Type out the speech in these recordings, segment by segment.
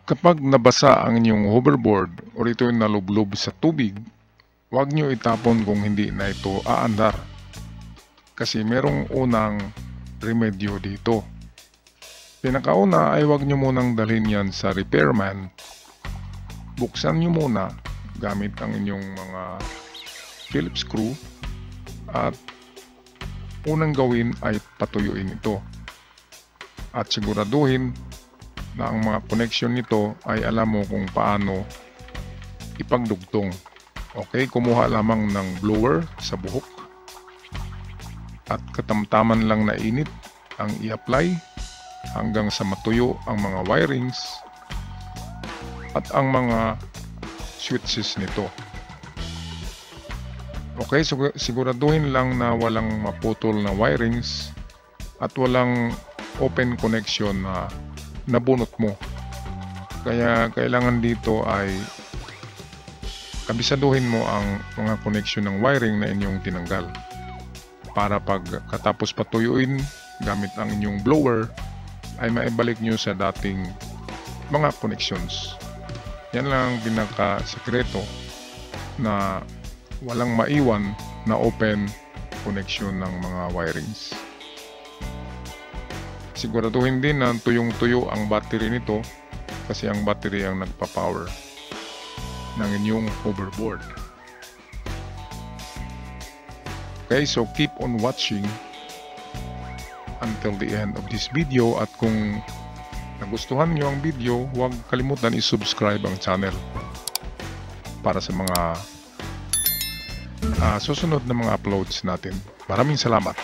Kapag nabasa ang inyong hoverboard o ito'y nalublob sa tubig, huwag nyo itapon kung hindi na ito aandar. Kasi merong unang remedyo dito. Pinakauna ay huwag nyo munang dalhin yan sa repairman. Buksan nyo muna gamit ang inyong mga Phillips screw at unang gawin ay patuyuin ito. At siguraduhin na ang mga connection nito ay alam mo kung paano ipagdugtong. Okay, kumuha lamang ng blower sa buhok at katamtaman lang na init ang i-apply hanggang sa matuyo ang mga wirings at ang mga switches nito. Okay, siguraduhin lang na walang maputol na wirings at walang open connection na nabunot mo. Kaya kailangan dito ay kabisaduhin mo ang mga connection ng wiring na inyong tinanggal para pag katapos patuyuin gamit ang inyong blower ay maibalik nyo sa dating mga connections. Yan lang ang pinaka-sekreto na walang maiwan na open connection ng mga wirings. Siguraduhin din na tuyong-tuyo ang battery nito kasi ang battery ang nagpa-power ng inyong hoverboard. Okay, so keep on watching until the end of this video at kung nagustuhan nyo ang video, huwag kalimutan i-subscribe ang channel para sa mga susunod na mga uploads natin. Maraming salamat!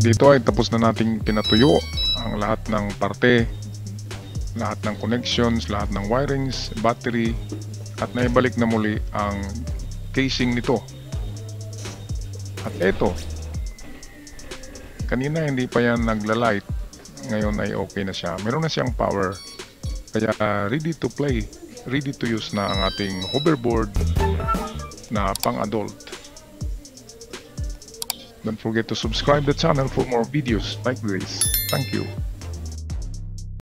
Dito ay tapos na nating pinatuyo ang lahat ng parte, lahat ng connections, lahat ng wirings, battery, at naibalik na muli ang casing nito. At eto, kanina hindi pa yan nagla-light, ngayon ay okay na siya. Meron na siyang power, kaya ready to play, ready to use na ang ating hoverboard na pang-adult. Don't forget to subscribe the channel for more videos like this. Thank you.